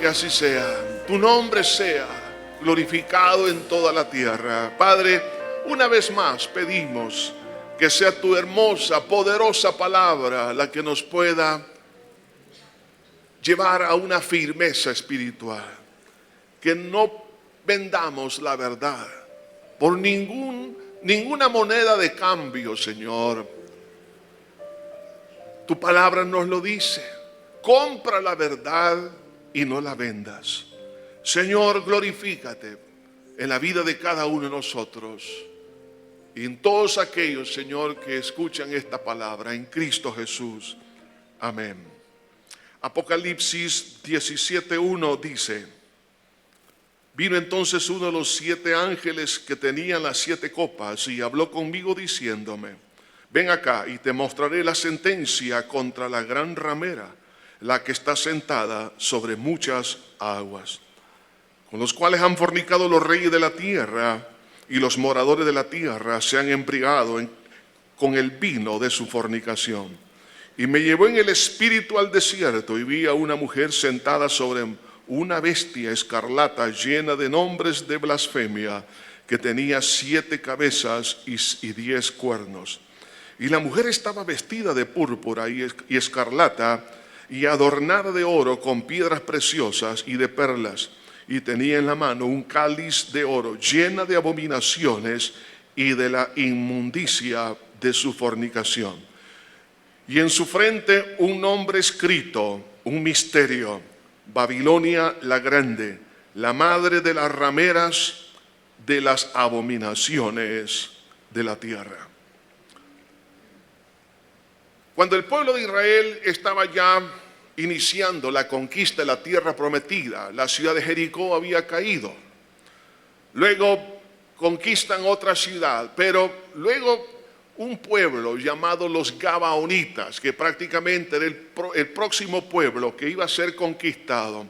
así sea. Tu nombre sea glorificado en toda la tierra. Padre, una vez más pedimos que sea tu hermosa, poderosa palabra la que nos pueda llevar a una firmeza espiritual. Que no vendamos la verdad por ninguna moneda de cambio, Señor. Tu palabra nos lo dice. Compra la verdad y no la vendas. Señor, glorifícate en la vida de cada uno de nosotros y en todos aquellos, Señor, que escuchan esta palabra en Cristo Jesús. Amén. Apocalipsis 17:1 dice: vino entonces uno de los 7 ángeles que tenían las 7 copas y habló conmigo diciéndome: ven acá y te mostraré la sentencia contra la gran ramera, la que está sentada sobre muchas aguas, con los cuales han fornicado los reyes de la tierra, y los moradores de la tierra se han embriagado con el vino de su fornicación. Y me llevó en el espíritu al desierto, y vi a una mujer sentada sobre una bestia escarlata llena de nombres de blasfemia, que tenía 7 cabezas y 10 cuernos. Y la mujer estaba vestida de púrpura y escarlata, y adornada de oro con piedras preciosas y de perlas, y tenía en la mano un cáliz de oro llena de abominaciones y de la inmundicia de su fornicación. Y en su frente un nombre escrito, un misterio: Babilonia la grande, la madre de las rameras de las abominaciones de la tierra. Cuando el pueblo de Israel estaba ya iniciando la conquista de la tierra prometida, la ciudad de Jericó había caído. Luego conquistan otra ciudad, pero luego un pueblo llamado los Gabaonitas, que prácticamente era el próximo pueblo que iba a ser conquistado.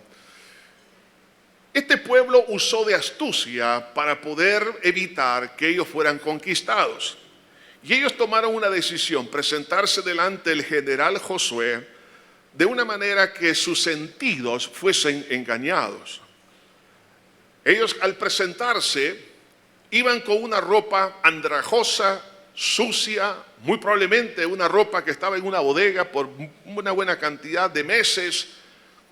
Este pueblo usó de astucia para poder evitar que ellos fueran conquistados. Y ellos tomaron una decisión: presentarse delante del general Josué de una manera que sus sentidos fuesen engañados. Ellos, al presentarse, iban con una ropa andrajosa, sucia, muy probablemente una ropa que estaba en una bodega por una buena cantidad de meses,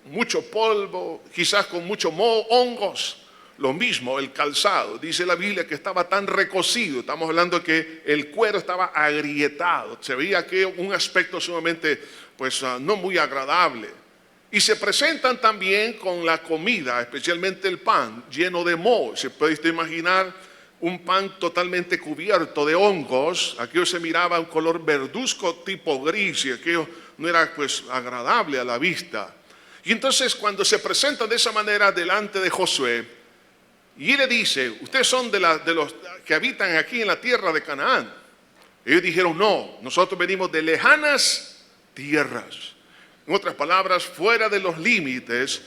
mucho polvo, quizás con mucho moho, hongos. Lo mismo el calzado, dice la Biblia que estaba tan recocido, estamos hablando que el cuero estaba agrietado, se veía que un aspecto sumamente no muy agradable. Y se presentan también con la comida, especialmente el pan lleno de moho. Se puede usted imaginar un pan totalmente cubierto de hongos. Aquello se miraba un color verduzco tipo gris, y aquello no era agradable a la vista. Y entonces, cuando se presentan de esa manera delante de Josué, y él le dice: ustedes son de los que habitan aquí en la tierra de Canaán. Ellos dijeron: no, nosotros venimos de lejanas tierras. En otras palabras, fuera de los límites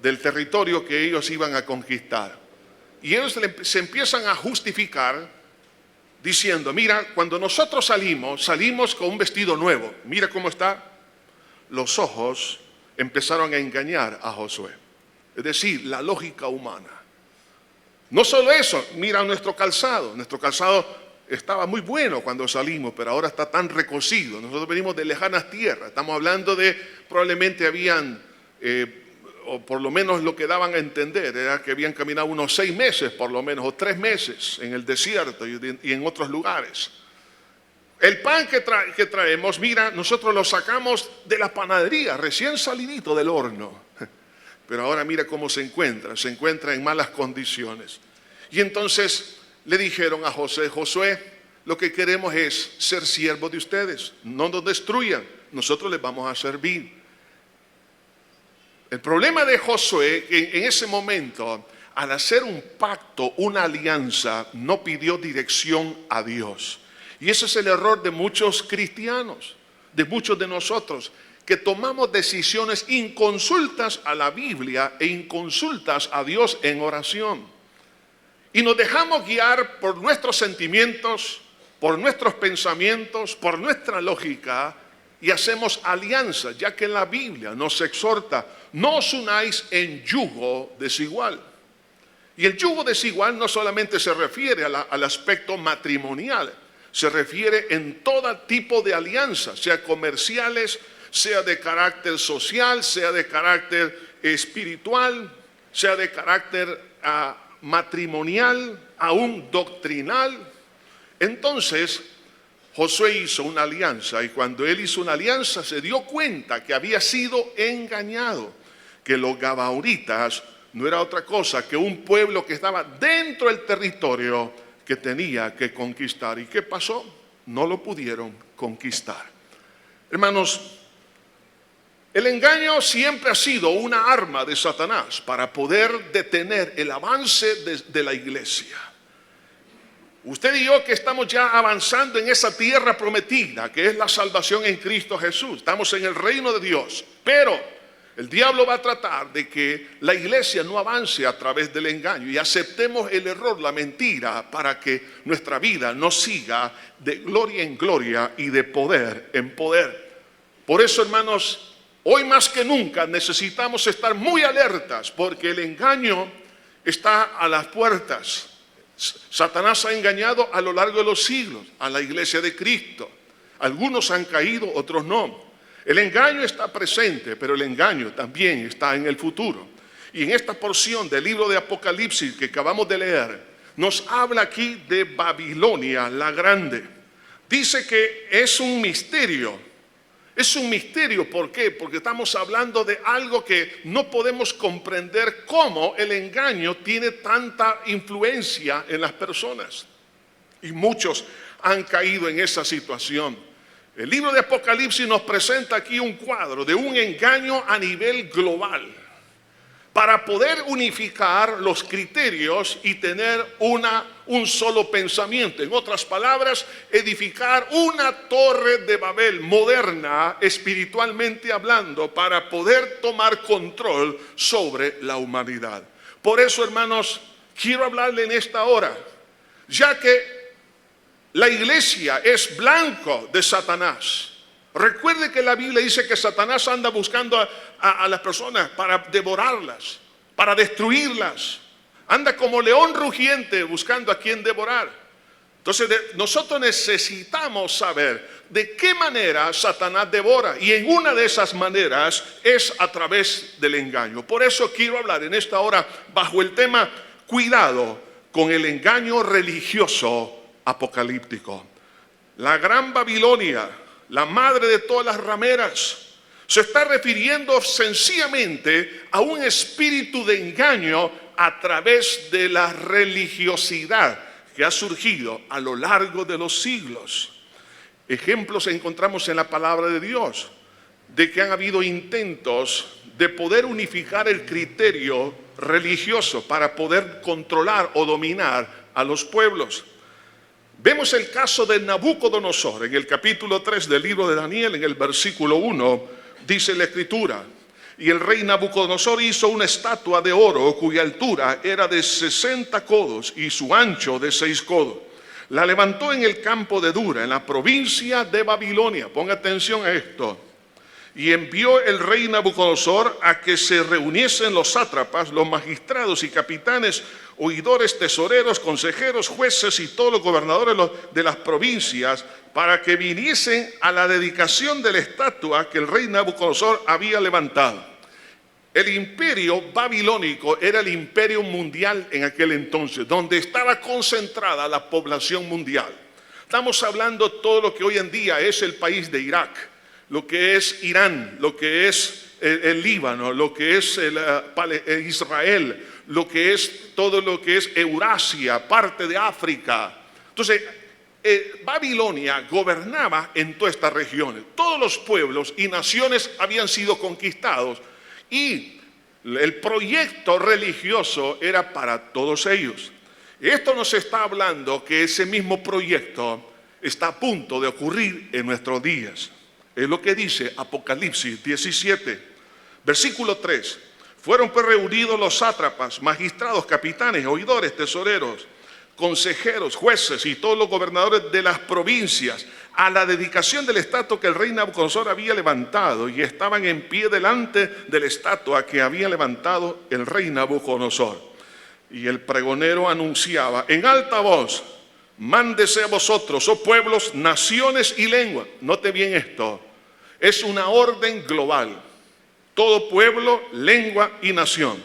del territorio que ellos iban a conquistar. Y ellos se empiezan a justificar diciendo: mira, cuando nosotros salimos con un vestido nuevo. Mira cómo está. Los ojos empezaron a engañar a Josué. Es decir, la lógica humana. No solo eso, mira nuestro calzado. Nuestro calzado estaba muy bueno cuando salimos, pero ahora está tan recocido. Nosotros venimos de lejanas tierras. Estamos hablando de, probablemente habían, o por lo menos lo que daban a entender, era que habían caminado unos 6 meses por lo menos, o 3 meses en el desierto y en otros lugares. El pan que traemos, mira, nosotros lo sacamos de la panadería, recién salidito del horno. Pero ahora mira cómo se encuentra en malas condiciones. Y entonces le dijeron a Josué, lo que queremos es ser siervos de ustedes, no nos destruyan, nosotros les vamos a servir. El problema de Josué, que en ese momento, al hacer un pacto, una alianza, no pidió dirección a Dios. Y ese es el error de muchos cristianos, de muchos de nosotros, que tomamos decisiones inconsultas a la Biblia e inconsultas a Dios en oración. Y nos dejamos guiar por nuestros sentimientos, por nuestros pensamientos, por nuestra lógica, y hacemos alianzas, ya que la Biblia nos exhorta no os unáis en yugo desigual. Y el yugo desigual no solamente se refiere al aspecto matrimonial, se refiere en todo tipo de alianzas, sea comerciales, sea de carácter social, sea de carácter espiritual, sea de carácter matrimonial, aún doctrinal. Entonces, Josué hizo una alianza, y cuando él hizo una alianza se dio cuenta que había sido engañado, que los gabaonitas no era otra cosa que un pueblo que estaba dentro del territorio que tenía que conquistar. ¿Y qué pasó? No lo pudieron conquistar. Hermanos, el engaño siempre ha sido una arma de Satanás para poder detener el avance de la iglesia. Usted y yo que estamos ya avanzando en esa tierra prometida, que es la salvación en Cristo Jesús. Estamos en el reino de Dios, pero el diablo va a tratar de que la iglesia no avance a través del engaño y aceptemos el error, la mentira, para que nuestra vida no siga de gloria en gloria y de poder en poder. Por eso, hermanos, hoy más que nunca necesitamos estar muy alertas, porque el engaño está a las puertas. Satanás ha engañado a lo largo de los siglos a la iglesia de Cristo. Algunos han caído, otros no. El engaño está presente, pero el engaño también está en el futuro. Y en esta porción del libro de Apocalipsis que acabamos de leer, nos habla aquí de Babilonia la Grande. Dice que es un misterio. Es un misterio, ¿por qué? Porque estamos hablando de algo que no podemos comprender, cómo el engaño tiene tanta influencia en las personas. Y muchos han caído en esa situación. El libro de Apocalipsis nos presenta aquí un cuadro de un engaño a nivel global, para poder unificar los criterios y tener un solo pensamiento. En otras palabras, edificar una torre de Babel moderna, espiritualmente hablando, para poder tomar control sobre la humanidad. Por eso, hermanos, quiero hablarle en esta hora, ya que la iglesia es blanco de Satanás. Recuerde que la Biblia dice que Satanás anda buscando a las personas para devorarlas, para destruirlas. Anda como león rugiente buscando a quien devorar. Entonces nosotros necesitamos saber de qué manera Satanás devora. Y en una de esas maneras es a través del engaño. Por eso quiero hablar en esta hora bajo el tema cuidado con el engaño religioso apocalíptico. La gran Babilonia, la madre de todas las rameras, se está refiriendo sencillamente a un espíritu de engaño a través de la religiosidad que ha surgido a lo largo de los siglos. Ejemplos encontramos en la palabra de Dios de que han habido intentos de poder unificar el criterio religioso para poder controlar o dominar a los pueblos. Vemos el caso de Nabucodonosor en el capítulo 3 del libro de Daniel, en el versículo 1, dice la escritura: y el rey Nabucodonosor hizo una estatua de oro cuya altura era de 60 codos y su ancho de 6 codos. La levantó en el campo de Dura, en la provincia de Babilonia. Ponga atención a esto. Y envió el rey Nabucodonosor a que se reuniesen los sátrapas, los magistrados y capitanes, oidores, tesoreros, consejeros, jueces y todos los gobernadores de las provincias, para que viniesen a la dedicación de la estatua que el rey Nabucodonosor había levantado. El imperio babilónico era el imperio mundial en aquel entonces, donde estaba concentrada la población mundial. Estamos hablando de todo lo que hoy en día es el país de Irak, lo que es Irán, lo que es el Líbano, lo que es Israel, lo que es todo lo que es Eurasia, parte de África. Entonces, Babilonia gobernaba en todas estas regiones. Todos los pueblos y naciones habían sido conquistados y el proyecto religioso era para todos ellos. Esto nos está hablando que ese mismo proyecto está a punto de ocurrir en nuestros días. Es lo que dice Apocalipsis 17, versículo 3. Fueron pues reunidos los sátrapas, magistrados, capitanes, oidores, tesoreros, consejeros, jueces y todos los gobernadores de las provincias a la dedicación de la estatua que el rey Nabucodonosor había levantado, y estaban en pie delante de la estatua que había levantado el rey Nabucodonosor. Y el pregonero anunciaba en alta voz: mándese a vosotros, oh pueblos, naciones y lenguas. Note bien esto, es una orden global. Todo pueblo, lengua y nación,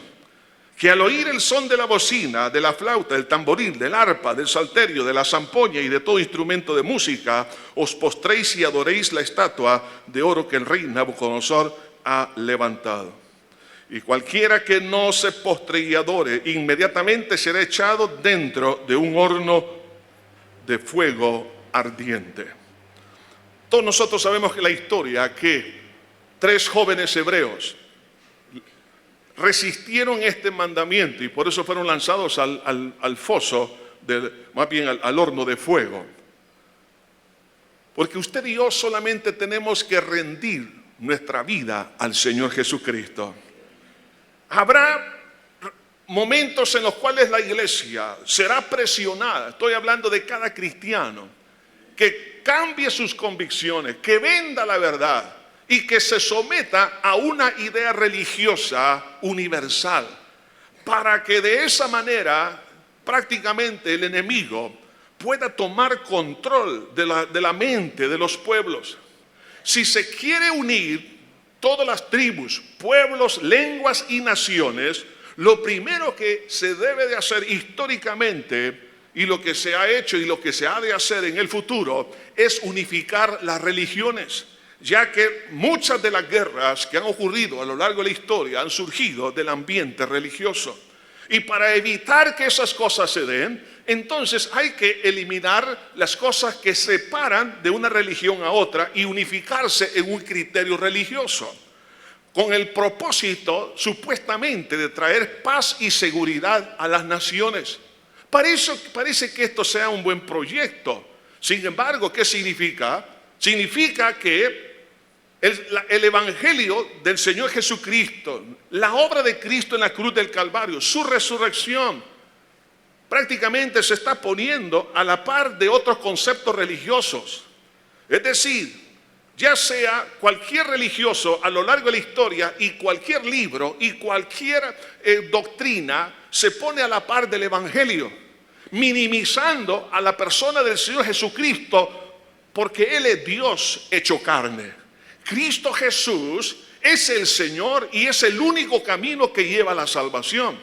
que al oír el son de la bocina, de la flauta, del tamboril, del arpa, del salterio, de la zampoña y de todo instrumento de música, os postréis y adoréis la estatua de oro que el rey Nabucodonosor ha levantado. Y cualquiera que no se postre y adore, inmediatamente será echado dentro de un horno de fuego ardiente. Todos nosotros sabemos que la historia, que 3 jóvenes hebreos resistieron este mandamiento y por eso fueron lanzados al foso, más bien al horno de fuego. Porque usted y yo solamente tenemos que rendir nuestra vida al Señor Jesucristo. Habrá momentos en los cuales la iglesia será presionada, estoy hablando de cada cristiano, que cambie sus convicciones, que venda la verdad y que se someta a una idea religiosa universal, para que de esa manera prácticamente el enemigo pueda tomar control de la mente de los pueblos. Si se quiere unir todas las tribus, pueblos, lenguas y naciones, lo primero que se debe de hacer históricamente, y lo que se ha hecho y lo que se ha de hacer en el futuro, es unificar las religiones, ya que muchas de las guerras que han ocurrido a lo largo de la historia han surgido del ambiente religioso. Y para evitar que esas cosas se den, entonces hay que eliminar las cosas que separan de una religión a otra y unificarse en un criterio religioso, con el propósito supuestamente de traer paz y seguridad a las naciones. Parece que esto sea un buen proyecto. Sin embargo, ¿qué significa? Significa que el evangelio del Señor Jesucristo, la obra de Cristo en la cruz del Calvario, su resurrección, prácticamente se está poniendo a la par de otros conceptos religiosos. Es decir, ya sea cualquier religioso a lo largo de la historia, y cualquier libro y cualquier doctrina se pone a la par del evangelio, minimizando a la persona del Señor Jesucristo, porque Él es Dios hecho carne. Cristo Jesús es el Señor y es el único camino que lleva a la salvación.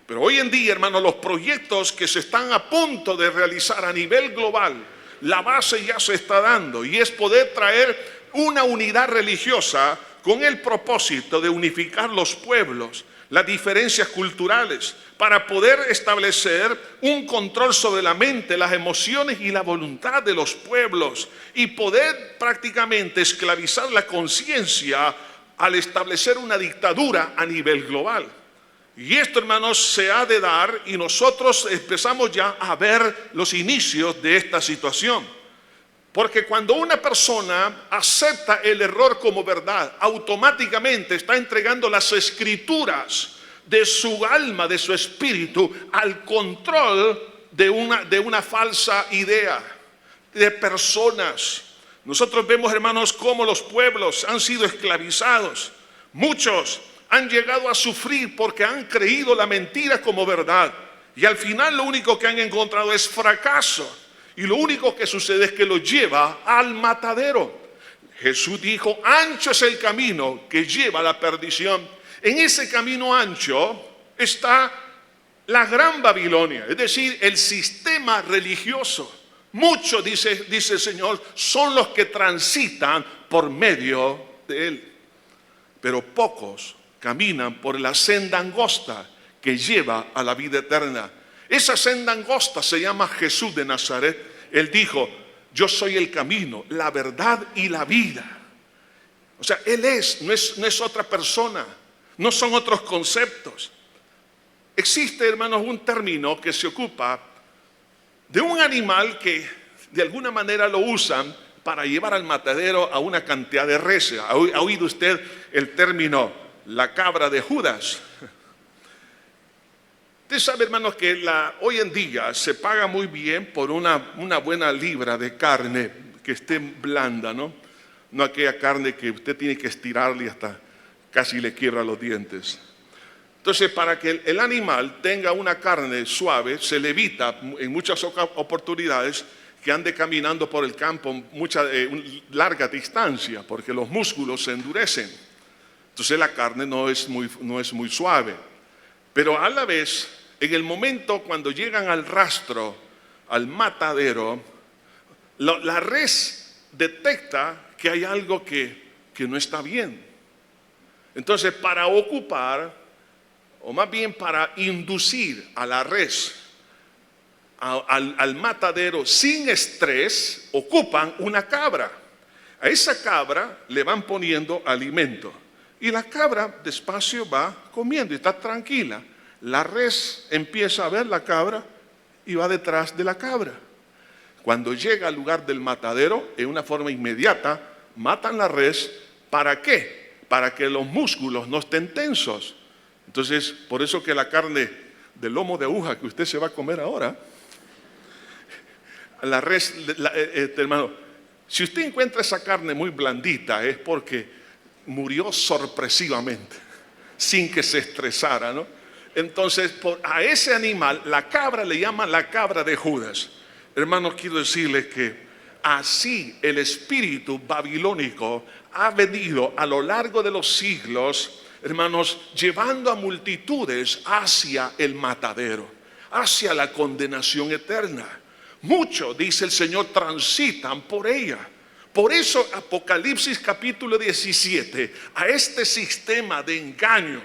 Pero hoy en día, hermanos, los proyectos que se están a punto de realizar a nivel global, la base ya se está dando, y es poder traer una unidad religiosa con el propósito de unificar los pueblos, las diferencias culturales, para poder establecer un control sobre la mente, las emociones y la voluntad de los pueblos, y poder prácticamente esclavizar la conciencia al establecer una dictadura a nivel global. Y esto, hermanos, se ha de dar, y nosotros empezamos ya a ver los inicios de esta situación. Porque cuando una persona acepta el error como verdad, automáticamente está entregando las escrituras de su alma, de su espíritu, al control de una falsa idea, de personas. Nosotros vemos, hermanos, cómo los pueblos han sido esclavizados. Muchos han llegado a sufrir porque han creído la mentira como verdad, y al final lo único que han encontrado es fracaso. Y lo único que sucede es que lo lleva al matadero. Jesús dijo: ancho es el camino que lleva a la perdición. En ese camino ancho está la gran Babilonia, es decir, el sistema religioso. Muchos, dice el Señor, son los que transitan por medio de él, pero pocos caminan por la senda angosta que lleva a la vida eterna. Esa senda angosta se llama Jesús de Nazaret. Él dijo: yo soy el camino, la verdad y la vida. O sea, Él no es otra persona, no son otros conceptos. Existe, hermanos, un término que se ocupa de un animal que de alguna manera lo usan para llevar al matadero a una cantidad de reses. ¿Ha oído usted el término la cabra de Judas? Usted sabe, hermanos, que hoy en día se paga muy bien por una buena libra de carne que esté blanda, ¿no? No aquella carne que usted tiene que estirarle hasta casi le quiebra los dientes. Entonces, para que el animal tenga una carne suave, se le evita en muchas oportunidades que ande caminando por el campo larga distancia, porque los músculos se endurecen. Entonces la carne no es muy suave. Pero a la vez, en el momento cuando llegan al rastro, al matadero, la res detecta que hay algo que no está bien. Entonces, para ocupar, o más bien para inducir a la res al matadero sin estrés, ocupan una cabra. A esa cabra le van poniendo alimento. Y la cabra despacio va comiendo y está tranquila. La res empieza a ver la cabra y va detrás de la cabra. Cuando llega al lugar del matadero, en una forma inmediata, matan la res. ¿Para qué? Para que los músculos no estén tensos. Entonces, por eso que la carne del lomo de aguja que usted se va a comer ahora, la res, hermano, si usted encuentra esa carne muy blandita, es porque murió sorpresivamente, sin que se estresara, ¿no? Entonces, a ese animal, la cabra le llaman la cabra de Judas. Hermanos, quiero decirles que así el espíritu babilónico ha venido a lo largo de los siglos, hermanos, llevando a multitudes hacia el matadero, hacia la condenación eterna. Muchos, dice el Señor, transitan por ella. Por eso Apocalipsis capítulo 17, a este sistema de engaño,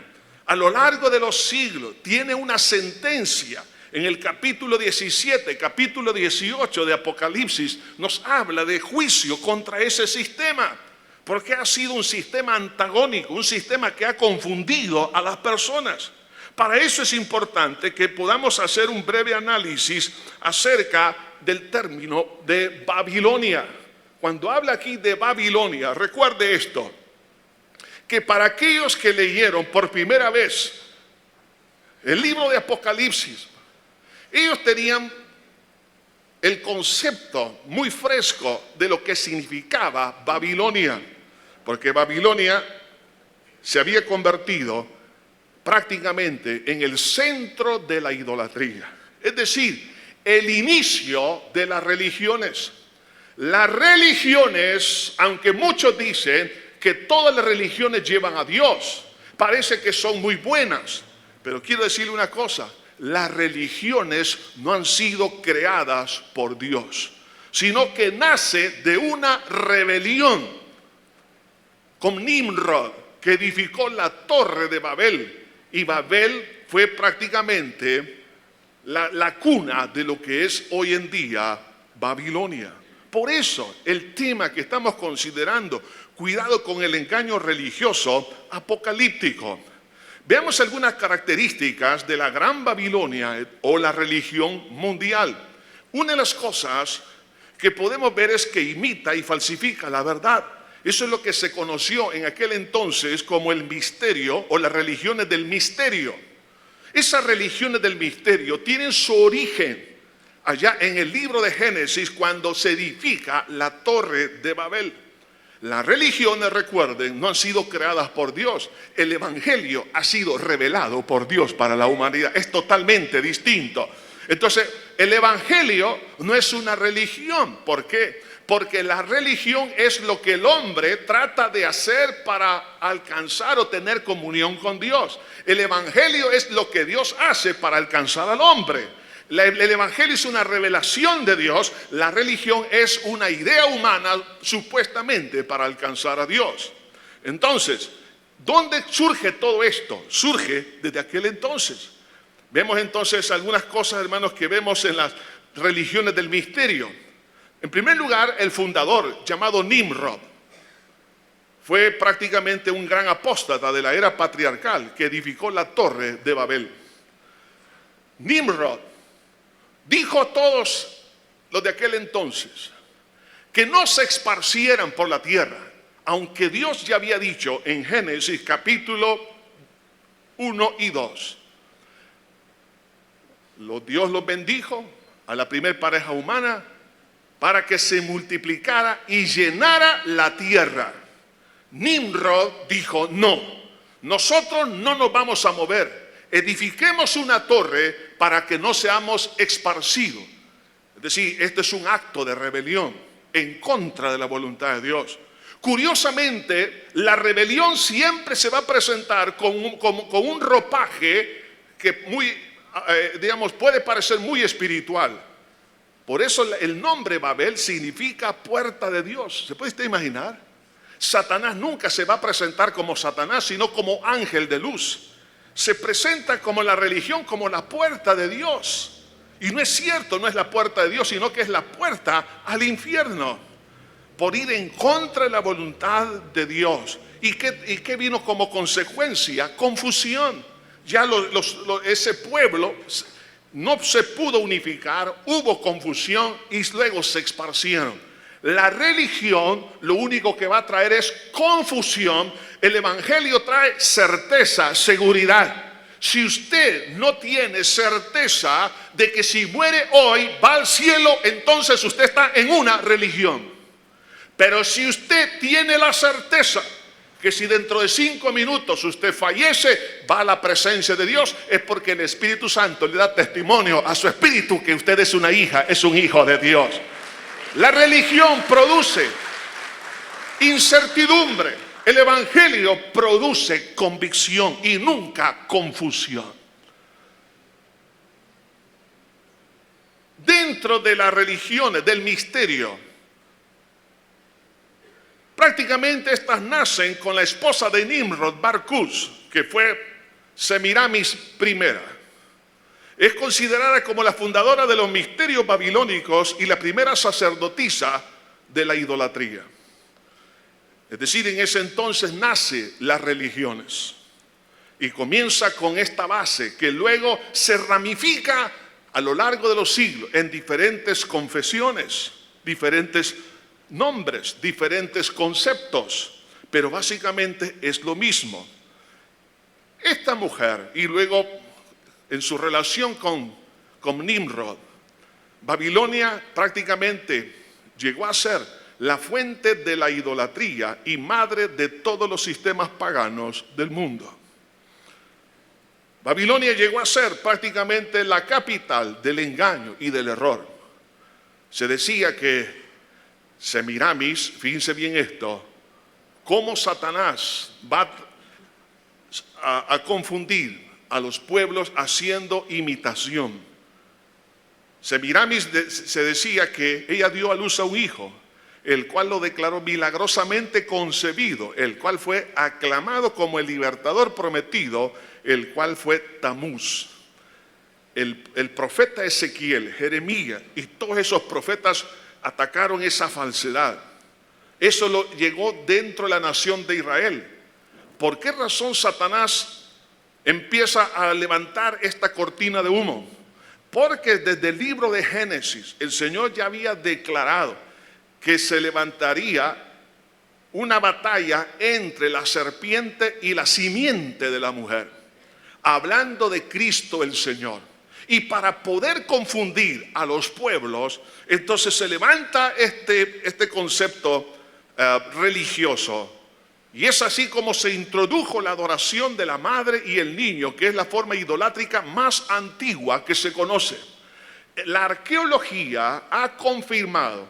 a lo largo de los siglos, tiene una sentencia. En el capítulo 17, capítulo 18 de Apocalipsis, nos habla de juicio contra ese sistema, porque ha sido un sistema antagónico, un sistema que ha confundido a las personas. Para eso es importante que podamos hacer un breve análisis acerca del término de Babilonia. Cuando habla aquí de Babilonia, recuerde esto, que para aquellos que leyeron por primera vez el libro de Apocalipsis, ellos tenían el concepto muy fresco de lo que significaba Babilonia, porque Babilonia se había convertido prácticamente en el centro de la idolatría, es decir, el inicio de las religiones. Las religiones, aunque muchos dicen que todas las religiones llevan a Dios, parece que son muy buenas, pero quiero decirle una cosa, las religiones no han sido creadas por Dios, sino que nace de una rebelión con Nimrod, que edificó la torre de Babel, y Babel fue prácticamente la cuna de lo que es hoy en día Babilonia. Por eso el tema que estamos considerando, cuidado con el engaño religioso apocalíptico. Veamos algunas características de la Gran Babilonia o la religión mundial. Una de las cosas que podemos ver es que imita y falsifica la verdad. Eso es lo que se conoció en aquel entonces como el misterio o las religiones del misterio. Esas religiones del misterio tienen su origen allá en el libro de Génesis, cuando se edifica la torre de Babel. Las religiones, recuerden, no han sido creadas por Dios. El evangelio ha sido revelado por Dios para la humanidad. Es totalmente distinto. Entonces, el evangelio no es una religión. ¿Por qué? Porque la religión es lo que el hombre trata de hacer para alcanzar o tener comunión con Dios. El evangelio es lo que Dios hace para alcanzar al hombre. El evangelio es una revelación de Dios. La religión es una idea humana supuestamente para alcanzar a Dios. Entonces, ¿dónde surge todo esto? Surge desde aquel entonces. Vemos entonces algunas cosas, hermanos, que vemos en las religiones del misterio. En primer lugar, el fundador, llamado Nimrod, fue prácticamente un gran apóstata de la era patriarcal que edificó la torre de Babel. Nimrod dijo a todos los de aquel entonces que no se esparcieran por la tierra, aunque Dios ya había dicho en Génesis capítulo 1 y 2 Dios los bendijo a la primer pareja humana para que se multiplicara y llenara la tierra. Nimrod dijo: no, nosotros no nos vamos a mover, edifiquemos una torre para que no seamos esparcidos. Es decir, este es un acto de rebelión en contra de la voluntad de Dios. Curiosamente, la rebelión siempre se va a presentar con un ropaje que puede parecer muy espiritual. Por eso el nombre Babel significa puerta de Dios. ¿Se puede usted imaginar? Satanás nunca se va a presentar como Satanás, sino como ángel de luz. Se presenta como la religión, como la puerta de Dios. Y no es cierto, no es la puerta de Dios, sino que es la puerta al infierno. Por ir en contra de la voluntad de Dios. ¿Y qué vino como consecuencia? Confusión. Ya ese pueblo no se pudo unificar, hubo confusión y luego se esparcieron. La religión lo único que va a traer es confusión. El evangelio trae certeza, seguridad. Si usted no tiene certeza de que si muere hoy va al cielo, entonces usted está en una religión. Pero si usted tiene la certeza que si dentro de 5 minutos usted fallece, va a la presencia de Dios, es porque el Espíritu Santo le da testimonio a su espíritu que usted es una hija, es un hijo de Dios. La religión produce incertidumbre, el evangelio produce convicción y nunca confusión. Dentro de las religiones, del misterio, prácticamente estas nacen con la esposa de Nimrod, Barcús, que fue Semiramis I. Es considerada como la fundadora de los misterios babilónicos y la primera sacerdotisa de la idolatría. Es decir, en ese entonces nace las religiones y comienza con esta base que luego se ramifica a lo largo de los siglos en diferentes confesiones, diferentes nombres, diferentes conceptos, pero básicamente es lo mismo. Esta mujer, y luego en su relación con Nimrod, Babilonia prácticamente llegó a ser la fuente de la idolatría y madre de todos los sistemas paganos del mundo. Babilonia llegó a ser prácticamente la capital del engaño y del error. Se decía que Semiramis, fíjense bien esto, cómo Satanás va a confundir a los pueblos haciendo imitación. Semiramis se decía que ella dio a luz a un hijo, el cual lo declaró milagrosamente concebido, el cual fue aclamado como el libertador prometido, el cual fue Tamuz. El profeta Ezequiel, Jeremías y todos esos profetas atacaron esa falsedad. Eso llegó dentro de la nación de Israel. ¿Por qué razón Satanás empieza a levantar esta cortina de humo? Porque desde el libro de Génesis el Señor ya había declarado que se levantaría una batalla entre la serpiente y la simiente de la mujer, hablando de Cristo el Señor. Y para poder confundir a los pueblos, entonces se levanta este concepto religioso. Y es así como se introdujo la adoración de la madre y el niño, que es la forma idolátrica más antigua que se conoce. La arqueología ha confirmado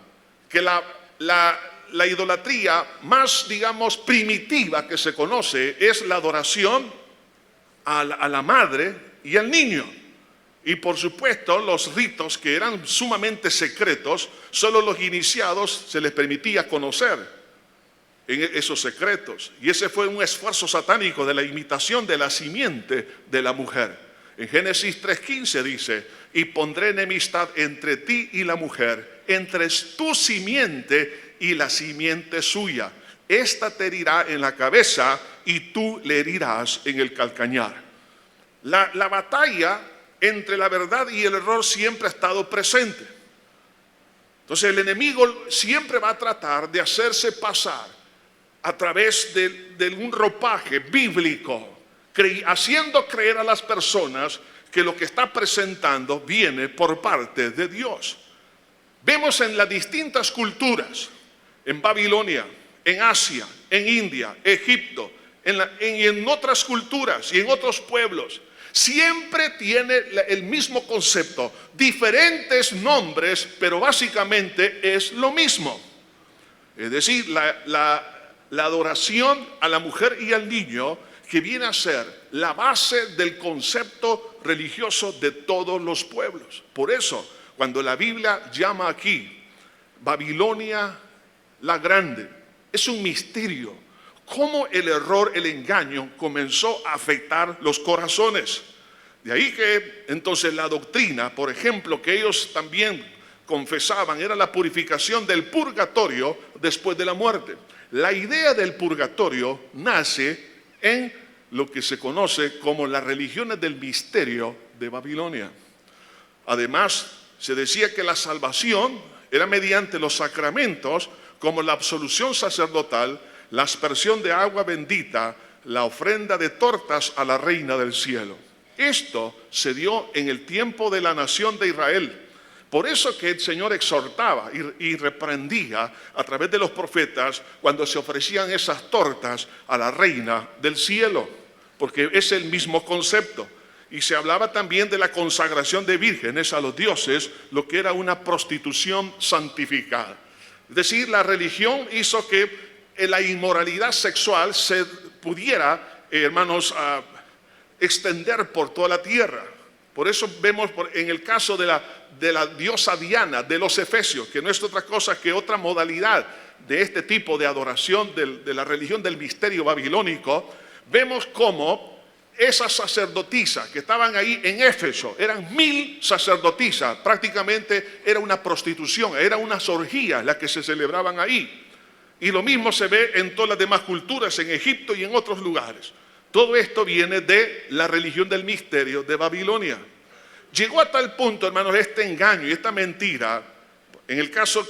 que la idolatría más, digamos, primitiva que se conoce es la adoración a la madre y al niño. Y por supuesto los ritos que eran sumamente secretos, solo los iniciados se les permitía conocer en esos secretos. Y ese fue un esfuerzo satánico de la imitación de la simiente de la mujer. En Génesis 3:15 dice: y pondré enemistad entre ti y la mujer, entre tu simiente y la simiente suya. Esta te herirá en la cabeza y tú le herirás en el calcañar. La batalla entre la verdad y el error siempre ha estado presente. Entonces el enemigo siempre va a tratar de hacerse pasar a través de un ropaje bíblico, haciendo creer a las personas que lo que está presentando viene por parte de Dios. Vemos en las distintas culturas, en Babilonia, en Asia, en India, Egipto, en otras culturas y en otros pueblos, siempre tiene el mismo concepto, diferentes nombres, pero básicamente es lo mismo. Es decir, la adoración a la mujer y al niño, que viene a ser la base del concepto religioso de todos los pueblos. Por eso, cuando la Biblia llama aquí Babilonia la Grande, es un misterio. Cómo el error, el engaño comenzó a afectar los corazones. De ahí que entonces la doctrina, por ejemplo, que ellos también confesaban, era la purificación del purgatorio después de la muerte. La idea del purgatorio nace en lo que se conoce como las religiones del misterio de Babilonia. Además, se decía que la salvación era mediante los sacramentos, como la absolución sacerdotal, la aspersión de agua bendita, la ofrenda de tortas a la reina del cielo. Esto se dio en el tiempo de la nación de Israel. Por eso que el Señor exhortaba y reprendía a través de los profetas cuando se ofrecían esas tortas a la reina del cielo, porque es el mismo concepto. Y se hablaba también de la consagración de vírgenes a los dioses, lo que era una prostitución santificada. Es decir, la religión hizo que la inmoralidad sexual se pudiera, hermanos, extender por toda la tierra. Por eso vemos en el caso de la diosa Diana de los Efesios, que no es otra cosa que otra modalidad de este tipo de adoración de la religión del misterio babilónico. Vemos cómo esas sacerdotisas que estaban ahí en Éfeso, eran 1000 sacerdotisas, prácticamente era una prostitución, era unas orgías las que se celebraban ahí. Y lo mismo se ve en todas las demás culturas, en Egipto y en otros lugares. Todo esto viene de la religión del misterio de Babilonia. Llegó a tal punto, hermanos, este engaño y esta mentira, en el caso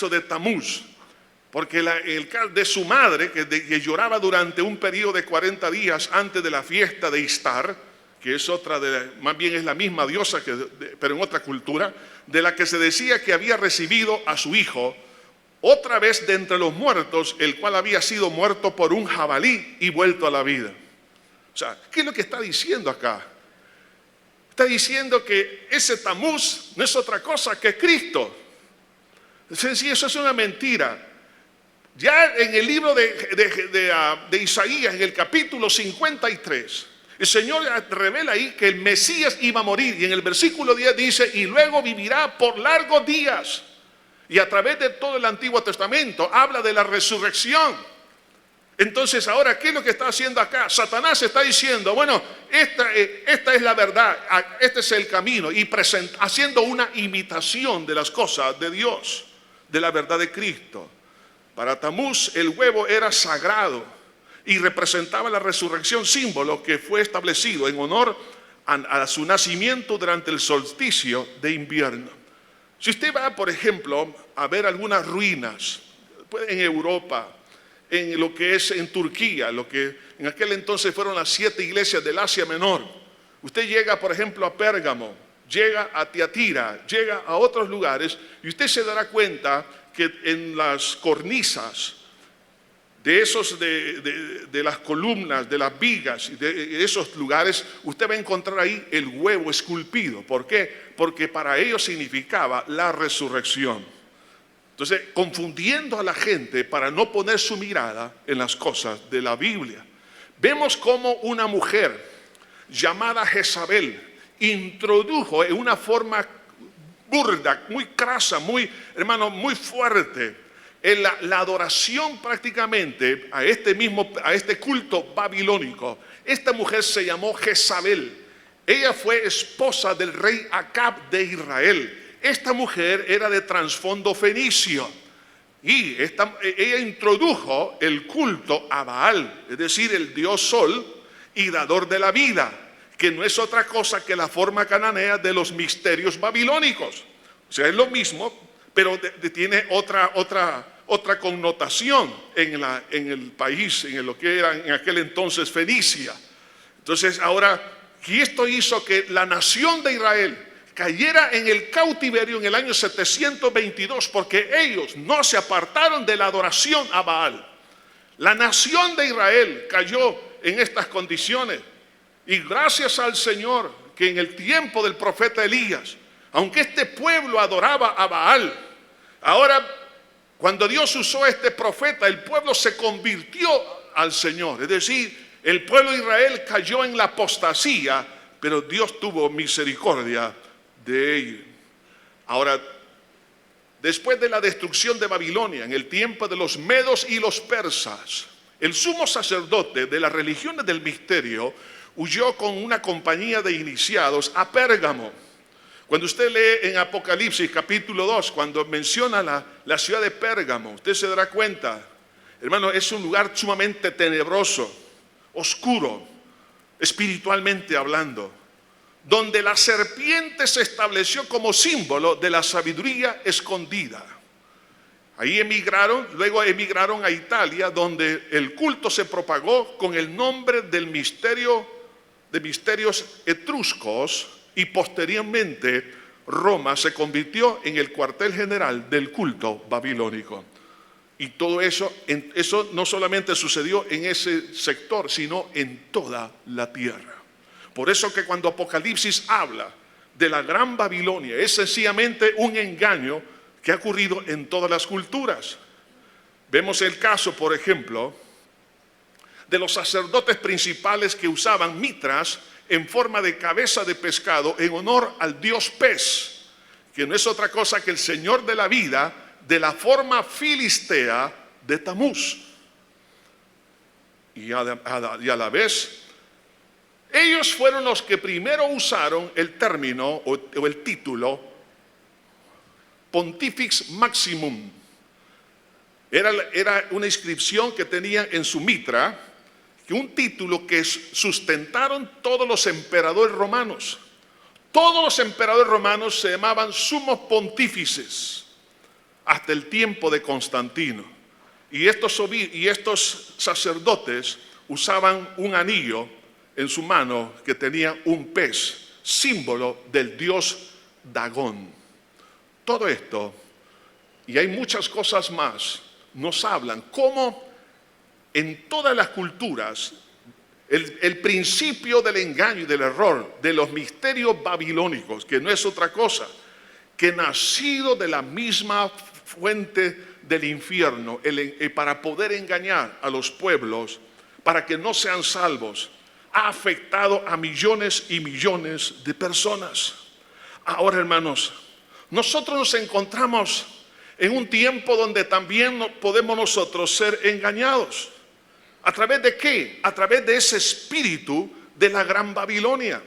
de Tamuz, porque el caso de su madre, que lloraba durante un periodo de 40 días antes de la fiesta de Istar, que es otra, más bien es la misma diosa, pero en otra cultura, de la que se decía que había recibido a su hijo, otra vez de entre los muertos, el cual había sido muerto por un jabalí y vuelto a la vida. O sea, ¿qué es lo que está diciendo acá? Está diciendo que ese Tamuz no es otra cosa que Cristo. Sí, eso es una mentira. Ya en el libro de Isaías, en el capítulo 53, el Señor revela ahí que el Mesías iba a morir. Y en el versículo 10 dice, y luego vivirá por largos días. Y a través de todo el Antiguo Testamento habla de la resurrección. Entonces ahora, ¿qué es lo que está haciendo acá? Satanás está diciendo, bueno, esta es la verdad, este es el camino, y haciendo una imitación de las cosas de Dios, de la verdad de Cristo. Para Tamuz el huevo era sagrado y representaba la resurrección, símbolo que fue establecido en honor a su nacimiento durante el solsticio de invierno. Si usted va, por ejemplo, a ver algunas ruinas en Europa, en lo que es en Turquía, lo que en aquel entonces fueron las 7 iglesias del Asia Menor. Usted llega, por ejemplo, a Pérgamo, llega a Tiatira, llega a otros lugares, y usted se dará cuenta que en las cornisas de las columnas, de las vigas, de esos lugares, usted va a encontrar ahí el huevo esculpido. ¿Por qué? Porque para ellos significaba la resurrección. Entonces, confundiendo a la gente para no poner su mirada en las cosas de la Biblia. Vemos cómo una mujer llamada Jezabel introdujo en una forma burda, muy crasa, muy fuerte, en la adoración prácticamente a este culto babilónico. Esta mujer se llamó Jezabel. Ella fue esposa del rey Acab de Israel. Esta mujer era de trasfondo fenicio y ella introdujo el culto a Baal, es decir, el dios sol y dador de la vida, que no es otra cosa que la forma cananea de los misterios babilónicos. O sea, es lo mismo, pero tiene otra connotación en el país, en lo que era en aquel entonces Fenicia. Entonces ahora que esto hizo que la nación de Israel cayera en el cautiverio en el año 722, porque ellos no se apartaron de la adoración a Baal. La nación de Israel cayó en estas condiciones, y gracias al Señor que en el tiempo del profeta Elías, aunque este pueblo adoraba a Baal, ahora cuando Dios usó a este profeta, el pueblo se convirtió al Señor. Es decir, el pueblo de Israel cayó en la apostasía, pero Dios tuvo misericordia de ellos. Ahora, después de la destrucción de Babilonia, en el tiempo de los medos y los persas, el sumo sacerdote de las religiones del misterio huyó con una compañía de iniciados a Pérgamo. Cuando usted lee en Apocalipsis capítulo 2, cuando menciona la ciudad de Pérgamo, usted se dará cuenta, hermano, es un lugar sumamente tenebroso, oscuro, espiritualmente hablando, donde la serpiente se estableció como símbolo de la sabiduría escondida. Ahí luego emigraron a Italia, donde el culto se propagó con el nombre del misterio, de misterios etruscos, y posteriormente Roma se convirtió en el cuartel general del culto babilónico. Y todo eso no solamente sucedió en ese sector, sino en toda la tierra. Por eso que cuando Apocalipsis habla de la gran Babilonia, es sencillamente un engaño que ha ocurrido en todas las culturas. Vemos el caso, por ejemplo, de los sacerdotes principales que usaban mitras en forma de cabeza de pescado en honor al dios pez, que no es otra cosa que el señor de la vida, de la forma filistea de Tamuz. Y a la vez, ellos fueron los que primero usaron el término o el título Pontifex Maximum. Era una inscripción que tenían en su mitra, que un título que sustentaron todos los emperadores romanos. Todos los emperadores romanos se llamaban sumos pontífices hasta el tiempo de Constantino. Y estos sacerdotes usaban un anillo en su mano que tenía un pez, símbolo del dios Dagón. Todo esto, y hay muchas cosas más, nos hablan cómo en todas las culturas el principio del engaño y del error, de los misterios babilónicos, que no es otra cosa que nacido de la misma fuente del infierno, para poder engañar a los pueblos, para que no sean salvos, ha afectado a millones y millones de personas. Ahora, hermanos, nosotros nos encontramos en un tiempo donde también podemos nosotros ser engañados. ¿A través de qué? A través de ese espíritu de la Gran Babilonia.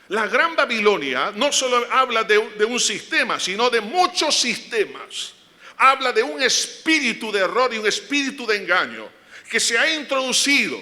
La Gran Babilonia no solo habla de un sistema, sino de muchos sistemas. Habla de un espíritu de error y un espíritu de engaño que se ha introducido.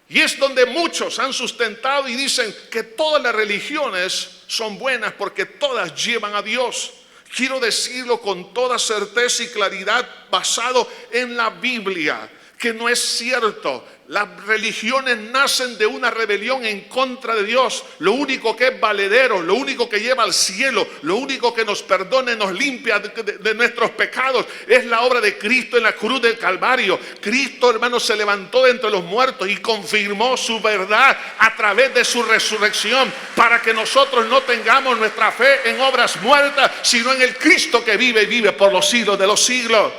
Y es donde muchos han sustentado y dicen que todas las religiones son buenas porque todas llevan a Dios. Quiero decirlo con toda certeza y claridad basado en la Biblia, que no es cierto. Las religiones nacen de una rebelión en contra de Dios. Lo único que es valedero, lo único que lleva al cielo, lo único que nos perdona y nos limpia de nuestros pecados es la obra de Cristo en la cruz del Calvario. Cristo, hermanos, se levantó de entre los muertos y confirmó su verdad a través de su resurrección, para que nosotros no tengamos nuestra fe en obras muertas, sino en el Cristo que vive y vive por los siglos de los siglos.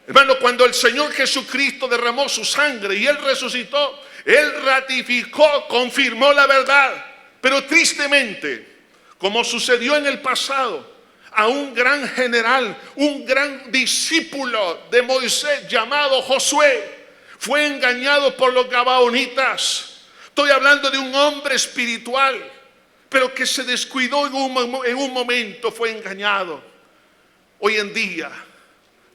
Hermano, cuando el Señor Jesucristo derramó su sangre y Él resucitó, Él ratificó, confirmó la verdad. Pero tristemente, como sucedió en el pasado, a un gran general, un gran discípulo de Moisés llamado Josué, fue engañado por los gabaonitas. Estoy hablando de un hombre espiritual, pero que se descuidó en un momento, fue engañado. Hoy en día,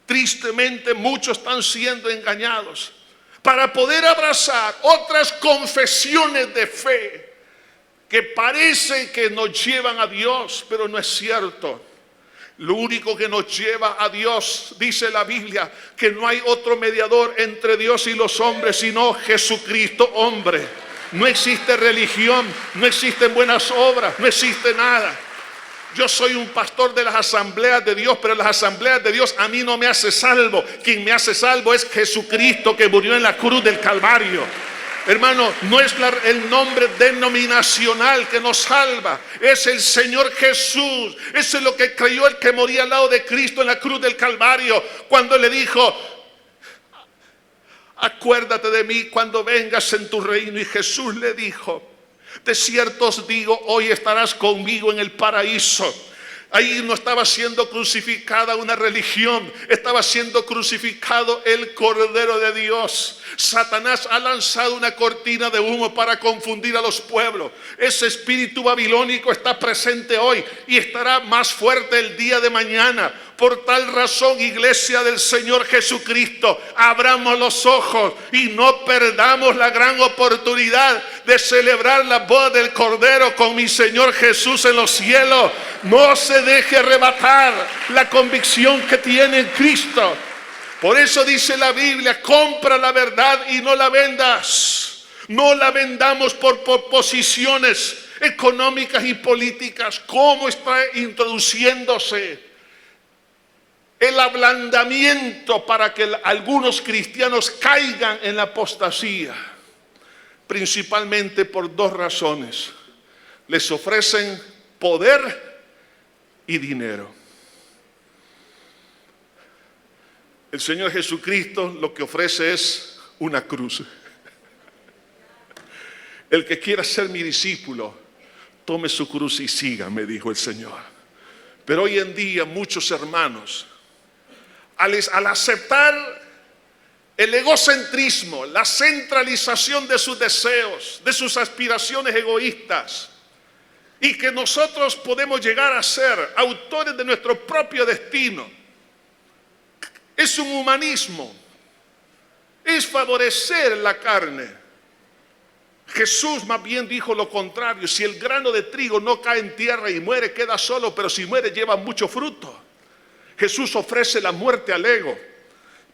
tristemente, muchos están siendo engañados para poder abrazar otras confesiones de fe que parece que nos llevan a Dios, pero no es cierto. Lo único que nos lleva a Dios, dice la Biblia, que no hay otro mediador entre Dios y los hombres, sino Jesucristo hombre. No existe religión, no existen buenas obras, no existe nada. Yo soy un pastor de las asambleas de Dios, pero las asambleas de Dios a mí no me hace salvo. Quien me hace salvo es Jesucristo, que murió en la cruz del Calvario. Hermano, no es el nombre denominacional que nos salva, es el Señor Jesús. Eso es lo que creyó el que moría al lado de Cristo en la cruz del Calvario, cuando le dijo: acuérdate de mí cuando vengas en tu reino. Y Jesús le dijo: de cierto os digo, hoy estarás conmigo en el paraíso. Ahí no estaba siendo crucificada una religión, estaba siendo crucificado el Cordero de Dios. Satanás ha lanzado una cortina de humo para confundir a los pueblos. Ese espíritu babilónico está presente hoy y estará más fuerte el día de mañana. Por tal razón, iglesia del Señor Jesucristo, abramos los ojos y no perdamos la gran oportunidad de celebrar la boda del Cordero con mi Señor Jesús en los cielos. No se deje arrebatar la convicción que tiene en Cristo. Por eso dice la Biblia: compra la verdad y no la vendas. No la vendamos por posiciones económicas y políticas. ¿Cómo está introduciéndose el ablandamiento para que algunos cristianos caigan en la apostasía? Principalmente por dos razones: les ofrecen poder y dinero. El Señor Jesucristo lo que ofrece es una cruz. El que quiera ser mi discípulo, tome su cruz y sígame, dijo el Señor. Pero hoy en día muchos hermanos, al aceptar el egocentrismo, la centralización de sus deseos, de sus aspiraciones egoístas, y que nosotros podemos llegar a ser autores de nuestro propio destino, es un humanismo, es favorecer la carne. Jesús más bien dijo lo contrario: si el grano de trigo no cae en tierra y muere, queda solo, pero si muere lleva mucho fruto. Jesús ofrece la muerte al ego.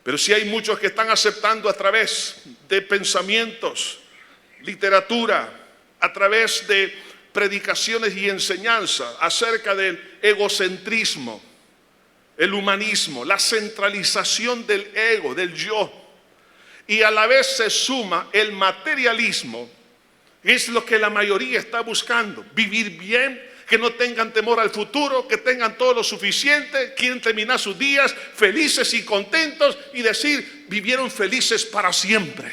Pero si hay muchos que están aceptando a través de pensamientos, literatura, a través de predicaciones y enseñanza acerca del egocentrismo, el humanismo, la centralización del ego, del yo, y a la vez se suma el materialismo. Es lo que la mayoría está buscando: vivir bien, que no tengan temor al futuro, que tengan todo lo suficiente, quieren terminar sus días felices y contentos y decir: vivieron felices para siempre,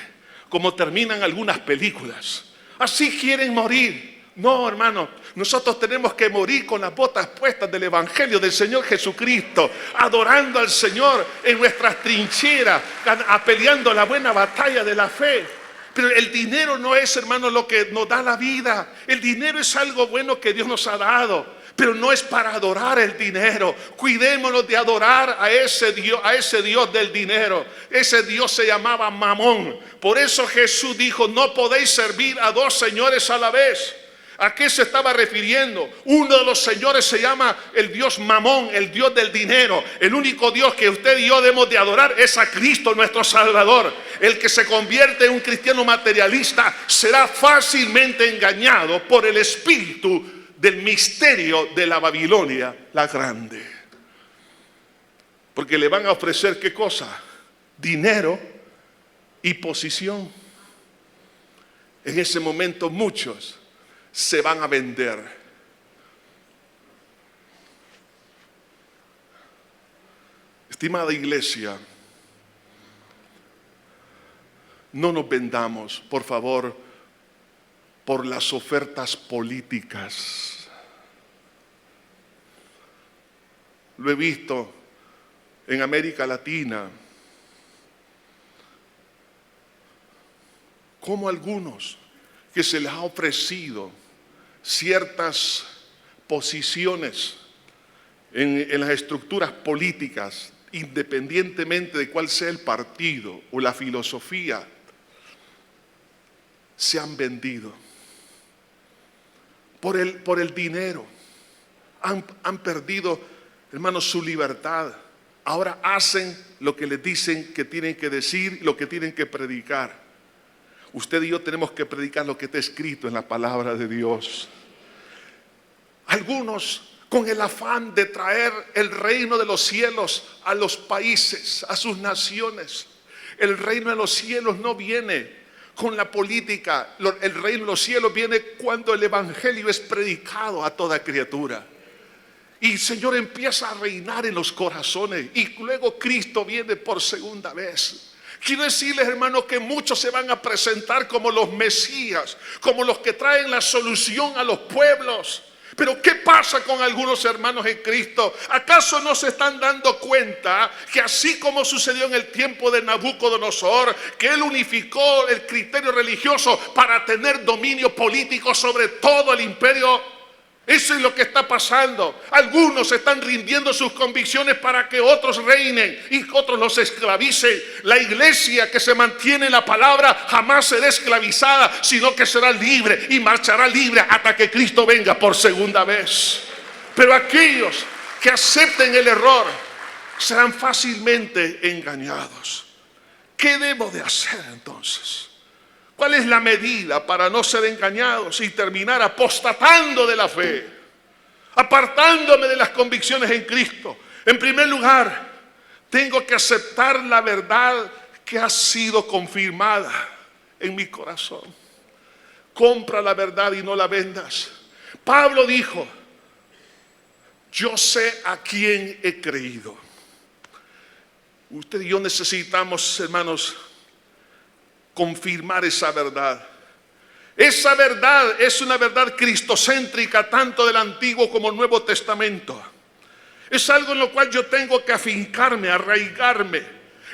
como terminan algunas películas. Así quieren morir. No, hermano, nosotros tenemos que morir con las botas puestas del Evangelio del Señor Jesucristo, adorando al Señor en nuestras trincheras, peleando la buena batalla de la fe. Pero el dinero no es, hermano, lo que nos da la vida. El dinero es algo bueno que Dios nos ha dado, pero no es para adorar el dinero. Cuidémonos de adorar a ese Dios del dinero. Ese Dios se llamaba Mamón. Por eso Jesús dijo: no podéis servir a dos señores a la vez. ¿A qué se estaba refiriendo? Uno de los señores se llama el Dios Mamón, el Dios del dinero. El único Dios que usted y yo debemos de adorar es a Cristo, nuestro Salvador. El que se convierte en un cristiano materialista será fácilmente engañado por el espíritu del misterio de la Babilonia la grande. Porque le van a ofrecer, ¿qué cosa? Dinero y posición. En ese momento muchos se van a vender. Estimada iglesia, no nos vendamos, por favor, por las ofertas políticas. Lo he visto en América Latina, como algunos que se les ha ofrecido ciertas posiciones en las estructuras políticas, independientemente de cuál sea el partido o la filosofía, se han vendido por el dinero. Han perdido, hermanos, su libertad. Ahora hacen lo que les dicen que tienen que decir, lo que tienen que predicar. Usted y yo tenemos que predicar lo que está escrito en la palabra de Dios. Algunos con el afán de traer el reino de los cielos a los países, a sus naciones. El reino de los cielos no viene con la política. El reino de los cielos viene cuando el evangelio es predicado a toda criatura. Y el Señor empieza a reinar en los corazones. Y luego Cristo viene por segunda vez. Quiero decirles, hermanos, que muchos se van a presentar como los Mesías, como los que traen la solución a los pueblos. Pero ¿qué pasa con algunos hermanos en Cristo? ¿Acaso no se están dando cuenta que así como sucedió en el tiempo de Nabucodonosor, que él unificó el criterio religioso para tener dominio político sobre todo el imperio? Eso es lo que está pasando. Algunos están rindiendo sus convicciones para que otros reinen y otros los esclavicen. La iglesia que se mantiene en la palabra jamás será esclavizada, sino que será libre y marchará libre hasta que Cristo venga por segunda vez. Pero aquellos que acepten el error serán fácilmente engañados. ¿Qué debo de hacer entonces? ¿Cuál es la medida para no ser engañados y terminar apostatando de la fe, apartándome de las convicciones en Cristo? En primer lugar, tengo que aceptar la verdad que ha sido confirmada en mi corazón. Compra la verdad y no la vendas. Pablo dijo: yo sé a quién he creído. Usted y yo necesitamos, hermanos, confirmar esa verdad. Esa verdad es una verdad cristocéntrica, tanto del Antiguo como el Nuevo Testamento. Es algo en lo cual yo tengo que afincarme, arraigarme.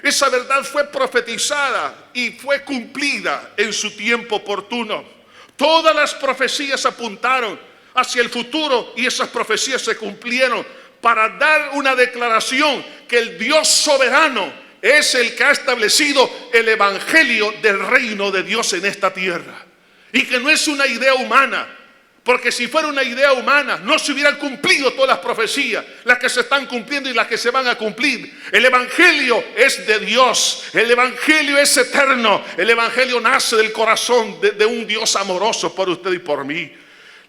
Esa verdad fue profetizada y fue cumplida en su tiempo oportuno. Todas las profecías apuntaron hacia el futuro y esas profecías se cumplieron para dar una declaración que el Dios soberano es el que ha establecido el evangelio del reino de Dios en esta tierra. Y que no es una idea humana, porque si fuera una idea humana no se hubieran cumplido todas las profecías, las que se están cumpliendo y las que se van a cumplir. El evangelio es de Dios, el evangelio es eterno, el evangelio nace del corazón de un Dios amoroso por usted y por mí,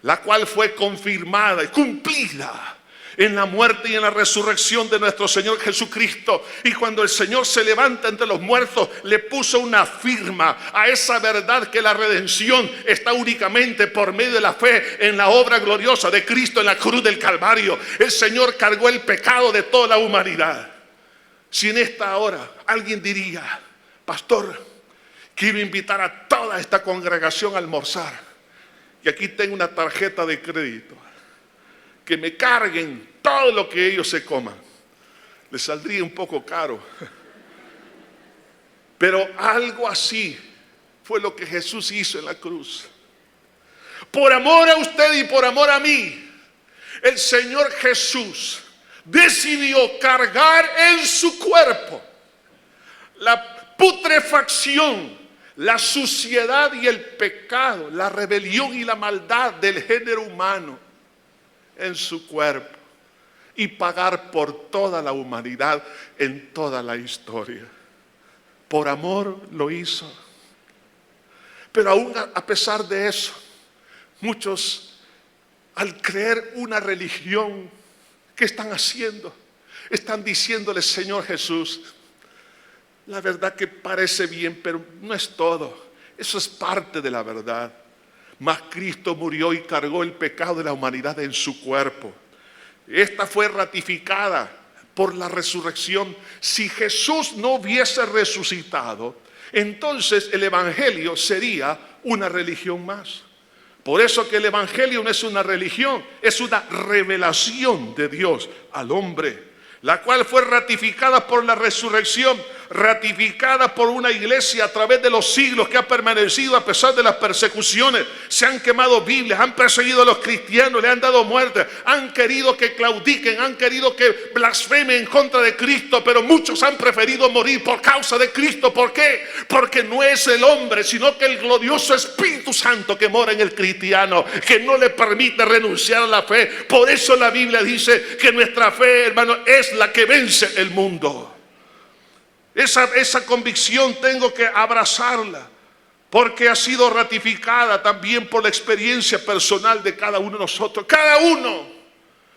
la cual fue confirmada y cumplida en la muerte y en la resurrección de nuestro Señor Jesucristo. Y cuando el Señor se levanta entre los muertos, le puso una firma a esa verdad, que la redención está únicamente por medio de la fe en la obra gloriosa de Cristo en la cruz del Calvario. El Señor cargó el pecado de toda la humanidad. Si en esta hora alguien diría: pastor, quiero invitar a toda esta congregación a almorzar, y aquí tengo una tarjeta de crédito, que me carguen todo lo que ellos se coman, les saldría un poco caro. Pero algo así fue lo que Jesús hizo en la cruz. Por amor a usted y por amor a mí, el Señor Jesús decidió cargar en su cuerpo la putrefacción, la suciedad y el pecado, la rebelión y la maldad del género humano en su cuerpo, y pagar por toda la humanidad en toda la historia. Por amor lo hizo. Pero aún a pesar de eso, muchos, al creer una religión, ¿qué están haciendo? Están diciéndole: Señor Jesús, la verdad que parece bien, pero no es todo. Eso es parte de la verdad. Mas Cristo murió y cargó el pecado de la humanidad en su cuerpo. Esta fue ratificada por la resurrección. Si Jesús no hubiese resucitado, entonces el evangelio sería una religión más. Por eso que el evangelio no es una religión, es una revelación de Dios al hombre, la cual fue ratificada por la resurrección, ratificada por una iglesia a través de los siglos, que ha permanecido a pesar de las persecuciones. Se han quemado Biblias, han perseguido a los cristianos, le han dado muerte, han querido que claudiquen, han querido que blasfemen en contra de Cristo, pero muchos han preferido morir por causa de Cristo. ¿Por qué? Porque no es el hombre, sino que el glorioso Espíritu Santo que mora en el cristiano, que no le permite renunciar a la fe. Por eso la Biblia dice que nuestra fe, hermano, es la que vence el mundo. Esa convicción tengo que abrazarla, porque ha sido ratificada también por la experiencia personal de cada uno de nosotros. Cada uno